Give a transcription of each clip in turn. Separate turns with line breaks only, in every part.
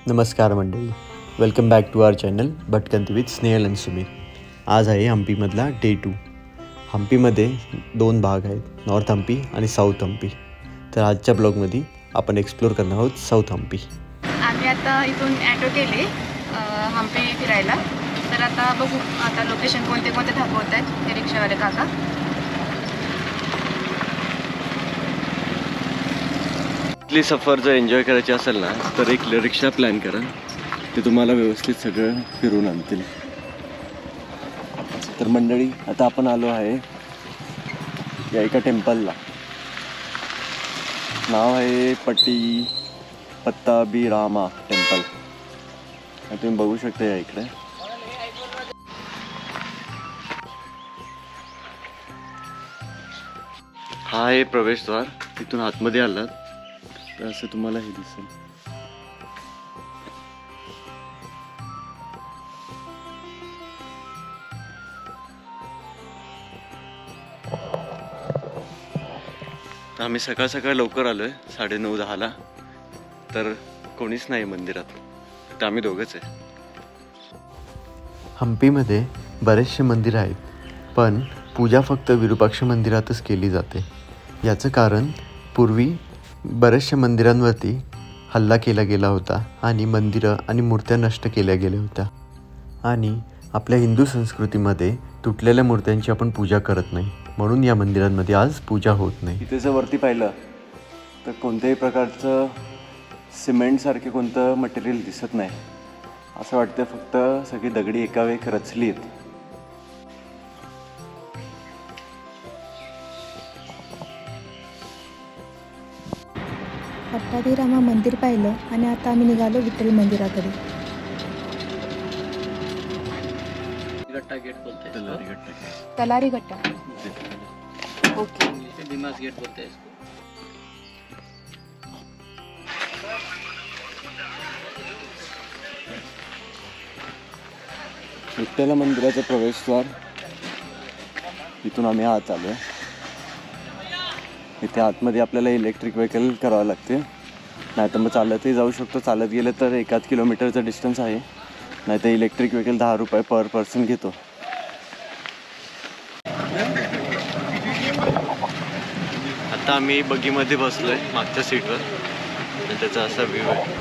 नमस्कार मंडळी, welcome back to our channel Bhatkanti with Snehal आणि सुमीर. आज आहे हम्पीमधला डे 2. हम्पीमध्ये 2 भाग आहेत, नॉर्थ हम्पी आणि साऊथ हम्पी. तर आजच्या ब्लॉगमध्ये आपण एक्सप्लोर करणार आहोत साऊथ हम्पी.
आम्ही आता इथून ॲटो केले हम्पी फिरायला. तर आता बघू आता लोकेशन कोणते कोणते दाखवत आहेत हे रिक्षावाले काका.
इथली सफर जर एन्जॉय करायची असेल ना तर एक रिक्षा प्लॅन करा, ते तुम्हाला व्यवस्थित सगळं फिरून आणतील. तर मंडळी आता आपण आलो आहे या एका टेम्पलला. नाव आहे पट्टाभिरामा टेम्पल. तुम्ही बघू शकता या इकडे. हा आहे प्रवेशद्वार. तिथून आतमध्ये आलात तर असं तुम्हाला हे दिसेल. आम्ही सकाळ सकाळ लवकर आलोय, 9:30-10ला. तर कोणीच नाही मंदिरात, तर आम्ही दोघंच आहे. हम्पीमध्ये बरेचसे मंदिर आहेत, पण पूजा फक्त विरूपाक्ष मंदिरातच केली जाते. याचं कारण पूर्वी बऱ्याचशा मंदिरांवरती हल्ला केला गेला होता आणि मंदिरं आणि मूर्त्या नष्ट केल्या गेल्या होत्या. आणि आपल्या हिंदू संस्कृतीमध्ये तुटलेल्या मूर्त्यांची आपण पूजा करत नाही, म्हणून या मंदिरांमध्ये आज पूजा होत नाही. इथे जर वरती पाहिलं तर कोणत्याही प्रकारचं सिमेंटसारखे कोणतं मटेरियल दिसत नाही. असं वाटतं फक्त सगळी दगडी एका वेळी रचली आहेत.
पट्टाभिरामा मंदिर पाहिलं आणि आता आम्ही निघालो विठ्ठल मंदिराकडे.
गेट बोलते हैं,
तलारी गट्टा.
ओके.
दिमाग गेट बोलते हैं इसको.
विठ्ठल मंदिराचं प्रवेशद्वार. इथून आम्ही आत आलो. इथे आतमध्ये आपल्याला इलेक्ट्रिक व्हेकल करावं लागते, नाही तर मग चालतही जाऊ शकतो. चालत गेलं तर 1 किलोमीटरचं डिस्टन्स आहे, नाही तर इलेक्ट्रिक व्हेकल 10 रुपये पर पर्सन घेतो. आता आम्ही बगीमध्ये बसलोय मागच्या सीटवर, आणि त्याचा असा व्ह्यू आहे.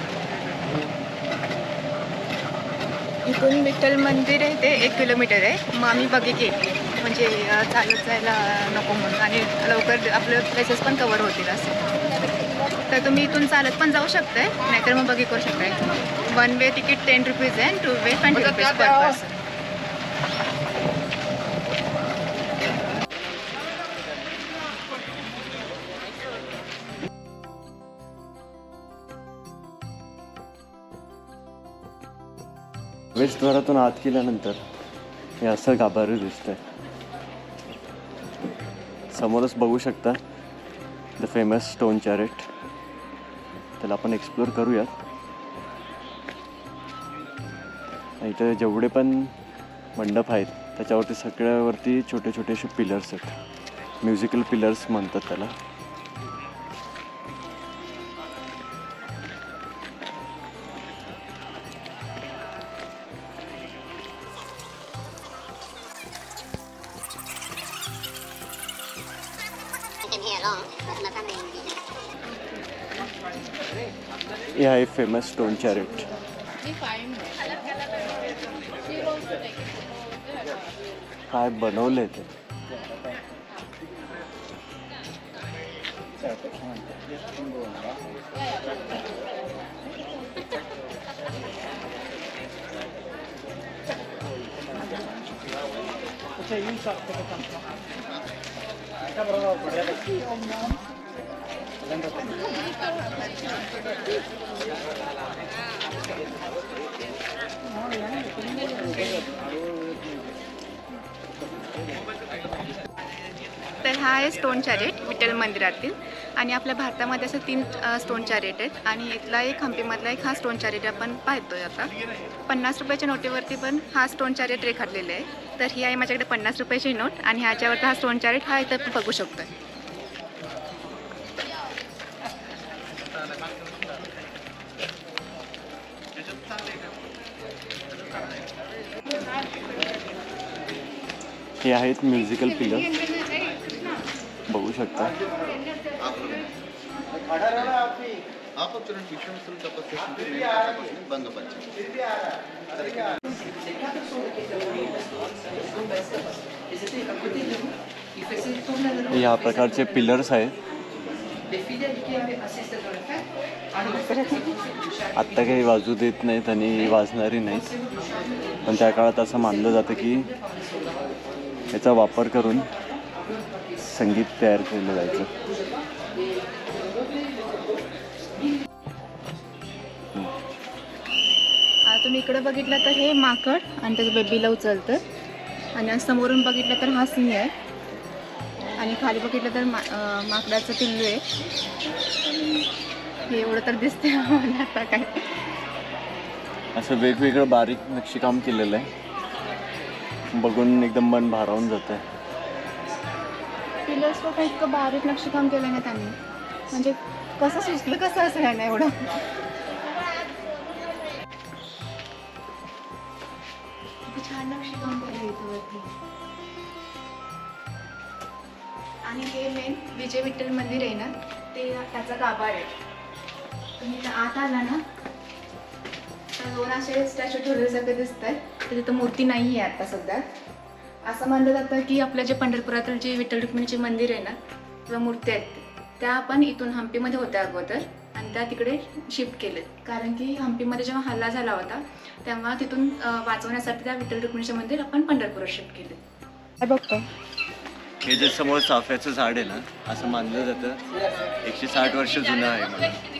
इथून विठ्ठल मंदिर आहे ते 1 किलोमीटर आहे. मग आम्ही बघी केली, म्हणजे चालत जायला नको म्हणून, आणि लवकर आपले प्लेसेस पण कवर होतील असं. तर तुम्ही इथून चालत पण जाऊ शकताय, नाहीतर मग बघी करू शकताय. 1 वे तिकीट 10 रुपीज आहे आणि 2 वे 20 रुपीज पर पर्सन.
प्रवेशद्वारातून आत गेल्यानंतर हे असं गाभारं दिसतंय. समोरच बघू शकता द फेमस स्टोन चॅरेट. त्याला आपण एक्सप्लोर करूयात. इथं जेवढे पण मंडप आहेत त्याच्यावरती सगळ्यावरती छोटे छोटे असे पिलर्स आहेत. म्युझिकल पिलर्स म्हणतात त्याला. हे आहे फेमस स्टोन चॅरेट. काय बनवलंय ते.
तर हा आहे स्टोन चॅरेट विठ्ठल मंदिरातील. आणि आपल्या भारतामध्ये असं 3 स्टोन चॅरेट आहेत, आणि इथला एक हम्पीमधला एक हा स्टोन चॅरेट आपण पाहतोय. आता 50 रुपयाच्या नोटीवरती पण हा स्टोन चॅरेट रेखाटलेला आहे. तर ही आहे माझ्याकडे 50 रुपयाची नोट, आणि ह्याच्यावरती हा स्टोन चॅरेट हा इथं बघू शकतोय.
हे आहेत म्युझिकल पिलर, बघू शकता. या प्रकारचे पिलर्स आहेत. आत्ता काही वाजू देत नाहीत आणि वाजणारी नाहीत, पण त्या काळात असं मानलं जातं की याचा वापर करून संगीत तयार केलं जायचं.
तुम्ही इकडे बघितलं तर हे माकड आणि त्याचं बेबीला उचलतं, आणि समोरून बघितलं तर हा सिंह आहे, आणि खाली बघितलं तर माकडाचं पिल्लू आहे. हे एवढं तर दिसते मला आता काय.
असं वेगवेगळं बारीक नक्षीकाम केलेलं आहे, बघून एकदम मन भारावून जातं.
पिलर्सवर काही इतकं बारीक नक्षीकाम केलं नाही त्यांनी, म्हणजे कसं सुचलं कसं असं आहे ना एवढं. छान नक्षीकाम केलं इथं वरती. आणि हे मेन विजय विठ्ठल मंदिर आहे ना, ते त्याचा गाभार आहे. तुम्ही आत आला ना तर 2 असे स्टॅच्यू ठेवल्यासारखे दिसत आहेत. तर तिथं मूर्ती नाही आहे आता सध्या. असं मानलं जातं की आपल्या जे पंढरपुरातील जे विठ्ठल रुक्मिणीचे मंदिर आहे ना किंवा मूर्ती आहेत त्या आपण इथून हम्पीमध्ये होत्या अगोदर, आणि त्या तिकडे शिफ्ट केलेत. कारण की हम्पीमध्ये जेव्हा हल्ला झाला होता तेव्हा तिथून वाचवण्यासाठी त्या विठ्ठल रुक्मिणीचे मंदिर आपण पंढरपुरात शिफ्ट केले.
काय बघतो?
हे जे समोर चाफ्याचं झाड आहे ना, असं मानलं जातं 160 वर्ष जुनं आहे म्हणून.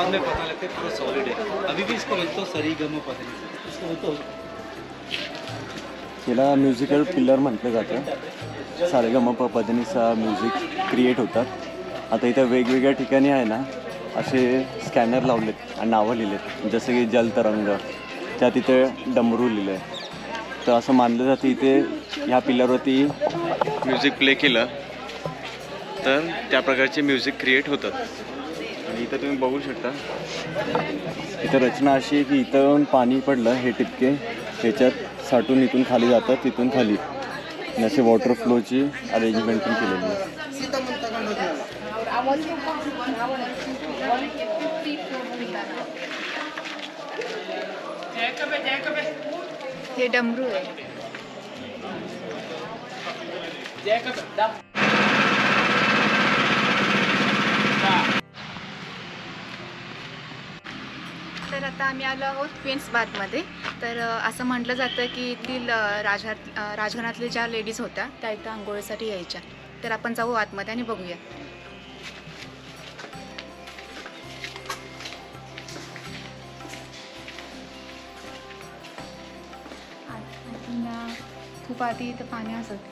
में पता लगता है पूरा सॉलिड है. अभी भी इसको बोलते हो सरीगम पता इसको बोलतो.
याला म्युझिकल पिलर म्हटलं जातं. सारेगमपधनीचा म्युझिक क्रिएट होतात. आता इथं वेगवेगळ्या ठिकाणी आहे ना असे स्कॅनर लावलेत आणि नावं लिहिलेत, जसं की जलतरंग, त्यात इथे डमरू लिहिलं आहे. तर असं मानलं जातं इथे ह्या पिलरवरती म्युझिक प्ले केलं तर त्या प्रकारचे म्युझिक क्रिएट होतात. आणि इथं तुम्ही बघू शकता, इथं रचना अशी आहे की इथं पाणी पडलं हे टिपके ह्याच्यात साठून इथून खाली जातात, तिथून खाली, आणि असे वॉटर फ्लोची अरेंजमेंट पण केलेली आहे.
हे डमरू आहे. तर आता आम्ही आलो आहोत क्वीन्स बाथमध्ये. तर असं म्हटलं जातं की इथील राजघराण्यातल्या ज्या लेडीज होत्या त्या इथं आंघोळीसाठी यायच्या. तर आपण जाऊ आतमध्ये आणि बघूया. खूप आधी इथं पाणी असत.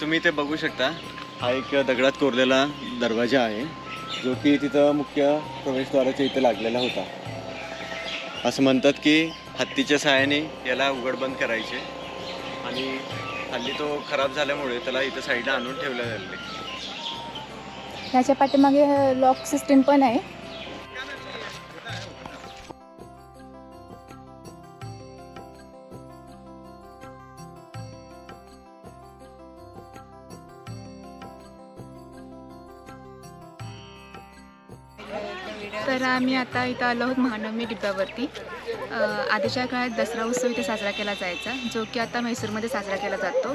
तुम्ही इथे बघू शकता, हा एक दगडात कोरलेला दरवाजा आहे जो की तिथं मुख्य प्रवेशद्वाराच्या इथे लागलेला होता. असं म्हणतात की हत्तीच्या सहाय्याने याला उघड बंद करायचे, आणि हल्ली तो खराब झाल्यामुळे त्याला इथं साईडला आणून ठेवलं जाते.
ह्याच्या पाठीमागे लॉक सिस्टीम पण आहे.
तर आम्ही आता इथं आलो आहोत महानवमी डिब्यावरती. आधीच्या काळात दसरा उत्सव इथे साजरा केला जायचा, जो की आता म्हैसूरमध्ये साजरा केला जातो.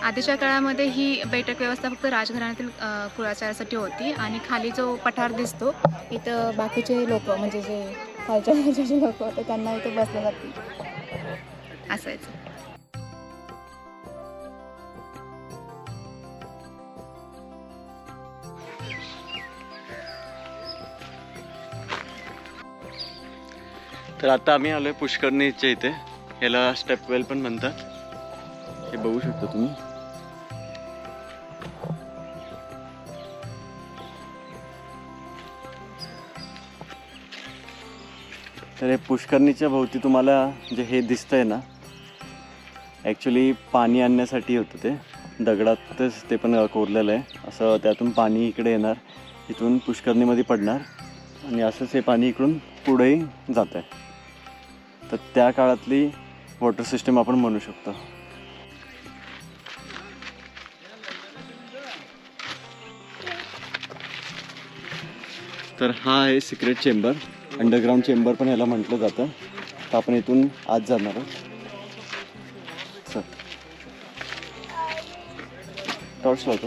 आधीच्या काळामध्ये ही बैठक व्यवस्था फक्त राजघराण्यातील कुळाचारासाठी होती, आणि खाली जो पठार दिसतो
इथं बाकीचे लोक म्हणजे जे खालच्या जे लोक होते त्यांना इथे बसले जाते
असायचं.
तर आता आम्ही आलोय पुष्करणीच्या इथे. याला स्टेप वेल पण म्हणतात. हे बघू शकता तुम्ही. तर हे पुष्करणीच्या भोवती तुम्हाला जे हे दिसतंय ना, ॲक्च्युली पाणी आणण्यासाठी होतं ते. दगडातच ते पण कोरलेलं आहे. असं त्यातून पाणी इकडे येणार, इथून पुष्करणीमध्ये पडणार आणि असंच हे पाणी इकडून पुढेही जात आहे. तर त्या काळातली वॉटर सिस्टम आपण म्हणू शकतो. तर हा आहे सिक्रेट चेंबर, अंडरग्राऊंड चेंबर पण याला म्हटलं जातं. तर आपण इथून आत जाणार आहोत. टॉर्च लावतो.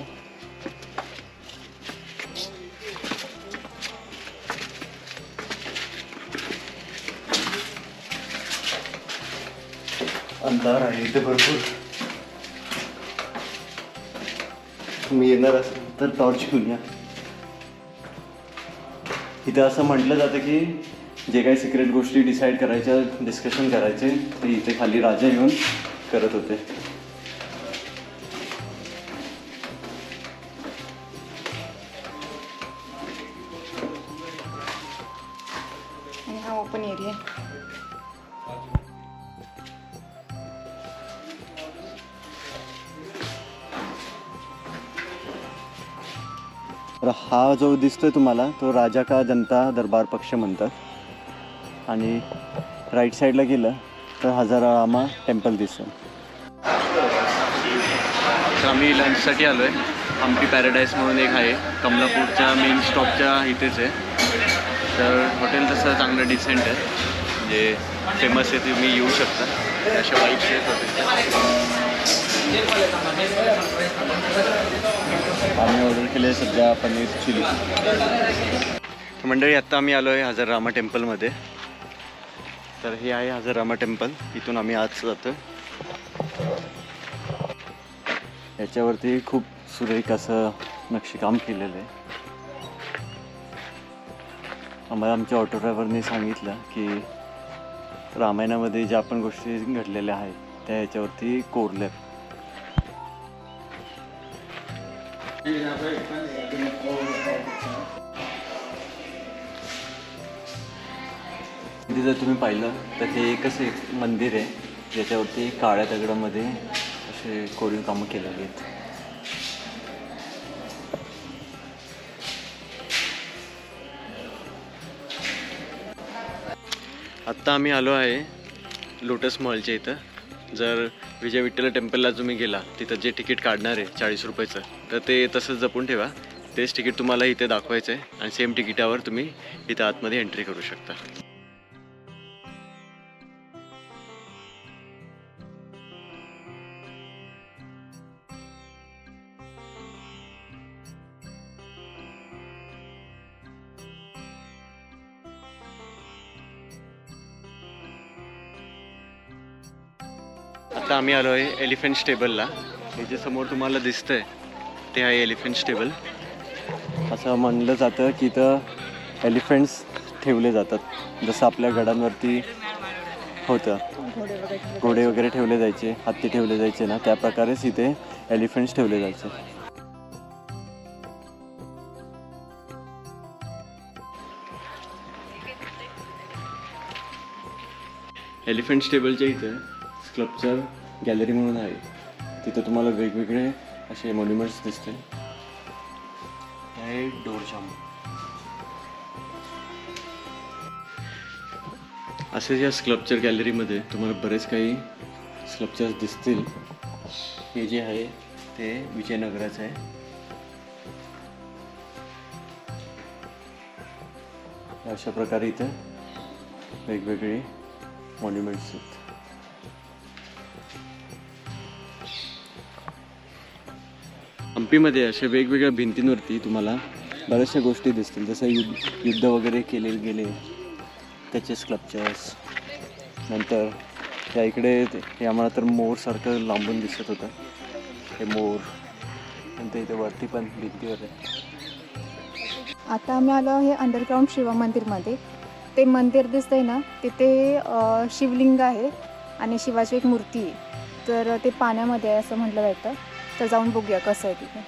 अंधार आहे इथे भरपूर. तुम्ही येणार असेल तर टॉर्च घेऊन या. इथे असं म्हटलं जातं की जे काही सिक्रेट गोष्टी डिसाईड करायच्या, डिस्कशन करायचे, ते इथे खाली राजा येऊन करत होते.
आणि हा ओपन एरिया.
तर हा जो दिसतोय तुम्हाला तो राजा का जनता दरबार पक्ष म्हणतात. आणि राईट साईडला गेलं तर हजाराळामा टेम्पल दिसतं. तर आम्ही लंचसाठी आलो आहे. हम्पी पॅराडाईस म्हणून एक आहे, कमलापूरच्या मेन स्टॉपच्या इथेच आहे. तर हॉटेल तसं चांगलं डिसेंट आहे, म्हणजे फेमस आहे, तुम्ही येऊ शकता. अशा वाईब्स आहेत हॉटेलच्या. आम्ही ऑर्डर केले सध्या पनीर चिली. मंडळी आत्ता आम्ही आलो आहे हजाररामा टेम्पलमध्ये. तर हे आहे हजाररामा टेम्पल. इथून आम्ही आज जातो. याच्यावरती खूप सुरेख असं नक्षीकाम केलेलं आहे. आम्हाला आमच्या ऑटो ड्रायव्हरने सांगितलं की रामायणामध्ये ज्या पण गोष्टी घडलेल्या आहेत त्या याच्यावरती कोरल्या. जर तुम्ही पाहिलं तर हे एकच एक मंदिर आहे ज्याच्यावरती काळ्या दगडामध्ये असे कोरीव कामं केलेली आहेत. आत्ता आम्ही आलो आहे लोटस मॉलच्या इथं. जर विजय विठ्ठल टेम्पलला तुम्ही गेला तिथं जे तिकीट काढणार आहे 40 रुपयाचं, तर ते तसंच जपून ठेवा. तेच तिकीट तुम्हाला इथे दाखवायचं आहे आणि सेम तिकिटावर तुम्ही इथं आतमध्ये एंट्री करू शकता. आता आम्ही आलो आहे एलिफंट स्टेबलला. हे जे समोर तुम्हाला दिसतंय ते आहे एलिफंट स्टेबल. असं म्हणलं जातं की इथं एलिफंट्स ठेवले जातात, जसं आपल्या गडांवरती होतं घोडे वगैरे ठेवले जायचे, हत्ती ठेवले जायचे ना, त्या प्रकारेच इथे एलिफंट्स ठेवले जायचे. एलिफंट स्टेबलच्या इथे स्कल्पचर गॅलरी म्हणून आहे. तिथं तुम्हाला वेगवेगळे असे मॉन्युमेंट्स दिसतील. हे डोरजाम असे या स्कल्पचर गॅलरीमध्ये तुम्हाला बरेच काही स्कल्पचर्स दिसतील. हे जे आहे ते विजयनगराचं आहे. अशा प्रकारे इथे वेगवेगळे मॉन्युमेंट्स आहेत. हम्पीमध्ये अशा वेगवेगळ्या भिंतींवरती तुम्हाला बऱ्याचशा गोष्टी दिसतील, जसं युद्ध वगैरे केले गेले त्याचे स्कल्पचर्स. नंतर त्या इकडे हे आम्हाला तर मोरसारखं लांबून दिसत होतं, हे मोर. नंतर इथे वरती पण भिंतीवर आहे.
आता आम्ही आलो हे अंडरग्राऊंड शिव मंदिरमध्ये. ते मंदिर दिसतंय ना, तिथे शिवलिंग आहे आणि शिवाची एक मूर्ती आहे. तर ते पाण्यामध्ये आहे असं म्हटलं जातं. तर जाऊन बघूया कसं आहे तिथे.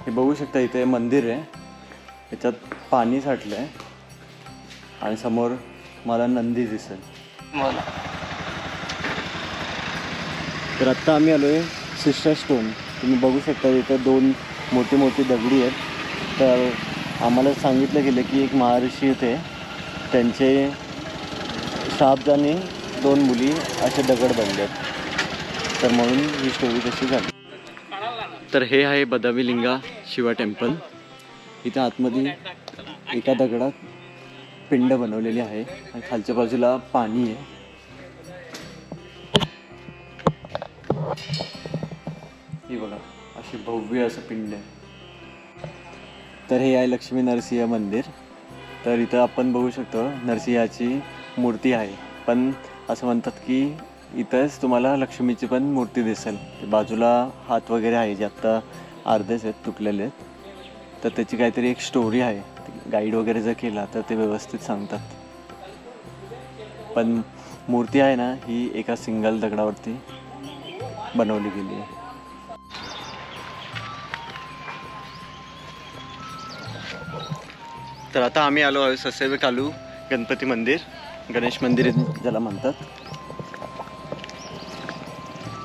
हे बघू शकता इथे मंदिर आहे, याच्यात पाणी साठलं आहे आणि समोर मला नंदी दिसेल. तर आत्ता आम्ही आलो आहे सिस्टर स्टोन. तुम्ही बघू शकता इथं 2 मोठी मोठी दगडी आहेत. तर आम्हाला सांगितलं गेलं की एक महर्षी होते, त्यांचे शाबजाने 2 मुली असे दगड बनले आहेत, तर म्हणून ही स्टोरी तशी झाली. तर हे आहे बदामीलिंगा शिवा टेम्पल. इथे आतमध्ये एका दगडात पिंड बनवलेली आहे आणि खालच्या बाजूला पाणी आहे. हे बघा अशी भव्य असं पिंड आहे. तर हे आहे लक्ष्मी नरसिंह मंदिर. तर इथं आपण बघू शकतो नरसिंहाची मूर्ती आहे, पण असं म्हणतात की इथंच तुम्हाला लक्ष्मीची पण मूर्ती दिसेल. बाजूला हात वगैरे आहे जे आत्ता अर्धेच आहेत, तुटलेले आहेत. तर त्याची काहीतरी एक स्टोरी आहे, गाईड वगैरे जर केला तर ते व्यवस्थित सांगतात. पण मूर्ती आहे ना ही एका सिंगल दगडावरती बनवली गेली आहे. तर आता आम्ही आलो आहोत ससेवे कालू गणपती मंदिर, गणेश मंदिर ज्याला म्हणतात.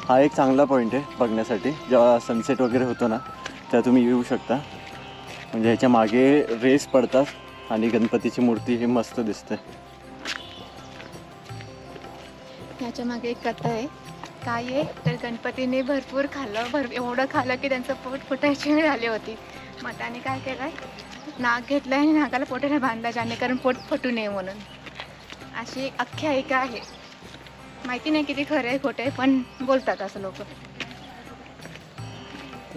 हा एक चांगला पॉईंट आहे बघण्यासाठी. जेव्हा सनसेट वगैरे होतो ना तेव्हा तुम्ही येऊ शकता. म्हणजे ह्याच्या मागे रेस पडतात आणि गणपतीची मूर्ती ही मस्त दिसते.
ह्याच्या मागे एक कथा आहे. काय आहे तर गणपतीने भरपूर खाल्लं, एवढं खाल्लं की त्यांचं पोट फुटायची वेळ आली होती. मग त्याने काय केलं, नाग घेतलं आणि नागाला पोटाला बांधला, जेणेकरून पोट फुटू नये म्हणून. अशी एक आख्यायिका आहे. माहिती नाही किती खरं आहे खोटं आहे, पण बोलतात असं लोक.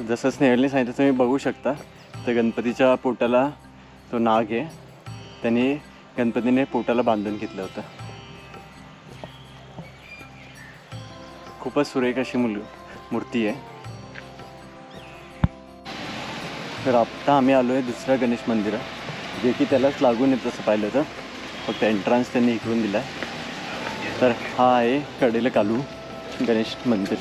जसं स्नेहलने सांगितलं तुम्ही बघू शकता, तर गणपतीच्या पोटाला तो नाग आहे, त्याने गणपतीने पोटाला बांधून घेतलं होतं. खूपच सुरेख अशी मूर्ती आहे. तर आत्ता आम्ही आलो आहे दुसऱ्या गणेश मंदिरात, जे की त्यालाच लागून येत असं पाहिलं तर, फक्त एंट्रन्स त्यांनी इकडून दिला आहे. तर हा आहे कडेला कालू गणेश मंदिर.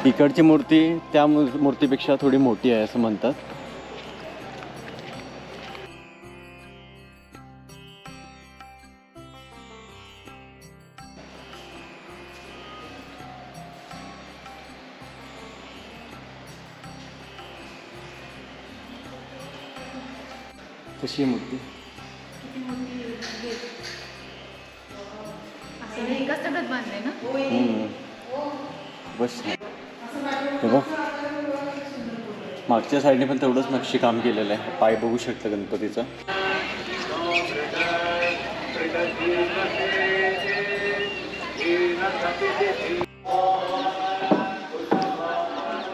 इकडची मूर्ती त्या मूर्तीपेक्षा थोडी मोठी आहे असं म्हणतात. कशी आहे मूर्ती?
एकाच दगडात बांधलंय ना.
बस हे बघ, मागच्या साईडने पण तेवढंच नक्षीकाम केलेलं आहे. पाय बघू शकता गणपतीचा.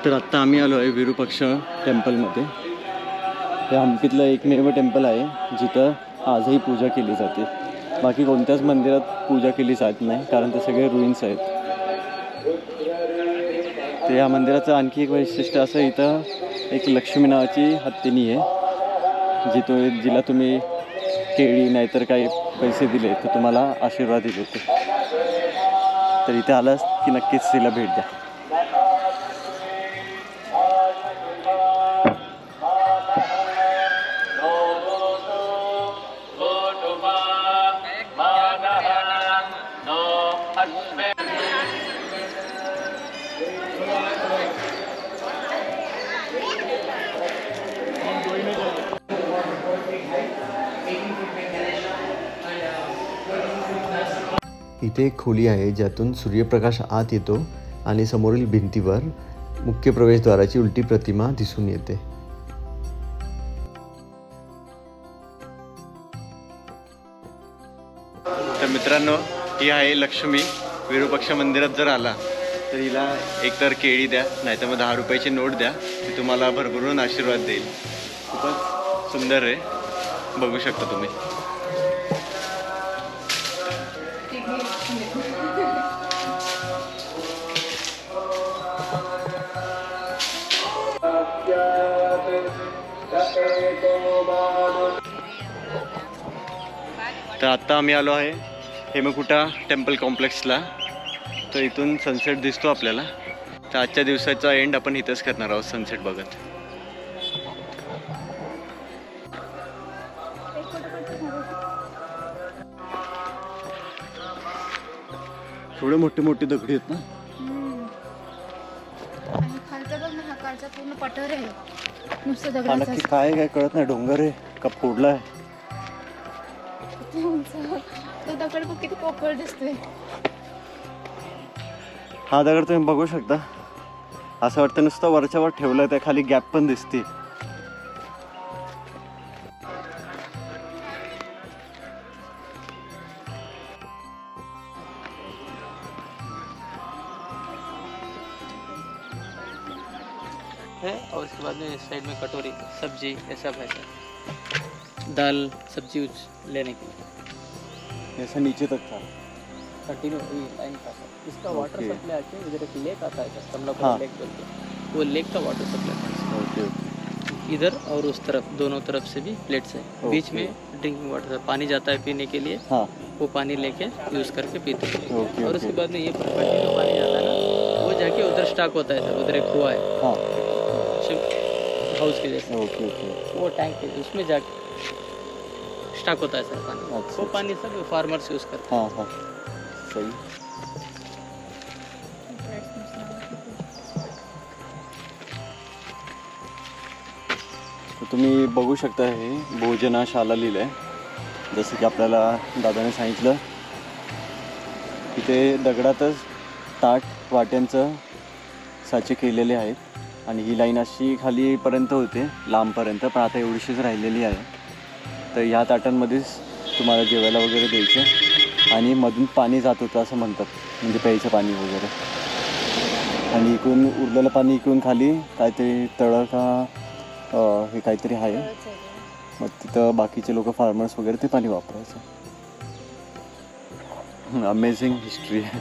तर आत्ता आम्ही आलो आहे विरूपाक्ष टेम्पलमध्ये. हे हम्पीतलं एकमेव टेम्पल आहे जिथं आजही पूजा केली जाते. बाकी कोणत्याच मंदिरात पूजा केली जात नाही, कारण ते सगळे रुईन्स आहेत. तर या मंदिराचं आणखी एक वैशिष्ट्य असं, इथं एक लक्ष्मी नावाची हत्तीनी आहे, जिला तुम्ही केळी नाहीतर काही पैसे दिले तर तुम्हाला आशीर्वाद देते. तर इथे आलास की नक्कीच तिला भेट द्या. इथे एक खोली आहे ज्यातून सूर्यप्रकाश आत येतो आणि समोरील भिंतीवर मुख्य प्रवेशद्वाराची उलटी प्रतिमा दिसून येते. तर मित्रांनो, ही आहे लक्ष्मी. विरूपाक्ष मंदिरात जर आला तर हिला एकतर केळी द्या, नाहीतर मग 10 रुपयाची नोट द्या, ती तुम्हाला भरभरून आशीर्वाद देईल. खूपच सुंदर आहे, बघू शकता तुम्ही. तर आत्ता आम्ही आलो आहे हेमकुटा टेम्पल कॉम्प्लेक्सला. तर इथून सनसेट दिसतो आपल्याला. तर आजच्या दिवसाचा एंड आपण इथंच करणार आहोत सनसेट बघत. थोडे मोठे मोठे दगडी आहेत ना.
आणि खालचा बघ ना, हा खालचा पूर्ण पठार आहे नुसतं
हा
दगडाचा.
नक्की काय काय कळत नाही. डोंगर आहे का फोडलाय.
तो दगड बघ किती पोकळ दिसतोय.
हा दगड तुम्ही बघू शकता. असं वाटतं नुसतं वरच्या वर ठेवलंय, त्या खाली गॅप पण दिसते.
है और उसके बाद में साइड में कटोरी सब्जी ये सब है सर. दाल सब्जी लेने के लिए
ऐसा नीचे तक था.
कंटिन्यू लाइन का सर. इसका वाटर
Okay.
सप्लाई आके इधर एक लेक आता है सर, कमला
हाँ.
लेक बोलते हैं. वो लेक का वाटर सप्लाई
ओके
इधर और उस तरफ दोनों तरफ से भी प्लेट्स है. बीच में ड्रिंकिंग वाटर पानी जाता है पीने के लिए.
हाँ
वो पानी लेके यूज़ करके पीते हैं.
ओके
और उसके
ओके
बाद में ये प्रॉपर्टी जो पानी जाता है ना, वो जाके उधर स्टॉक होता है सर. उधर एक कुआ है
हाँ
हाउस के जैसे.
ओके ओके
वो टैंक है, उसमें जाके स्टॉक होता है सर पानी.
अच्छा,
वो पानी सब फार्मर्स यूज़ करते
हाँ हाँ सही. तर तुम्ही बघू शकता हे भोजनाशाला लिहिलं आहे. जसं की आपल्याला दादाने सांगितलं, इथे दगडातच ताट वाट्यांचं साचे केलेले आहेत. आणि ही लाईन अशी खालीपर्यंत होते लांबपर्यंत, पण आता एवढीशीच राहिलेली आहे. तर ह्या ताटांमध्येच तुम्हाला जेवायला वगैरे द्यायचं. आणि मधून पाणी जात होतं असं म्हणतात, म्हणजे प्यायचं पाणी वगैरे. आणि इकडून उरलेलं पाणी इकडून खाली काहीतरी तळं का हे काहीतरी आहे. मग तिथं बाकीचे लोक फार्मर्स वगैरे ते पाणी वापरायचं. अमेझिंग हिस्ट्री आहे.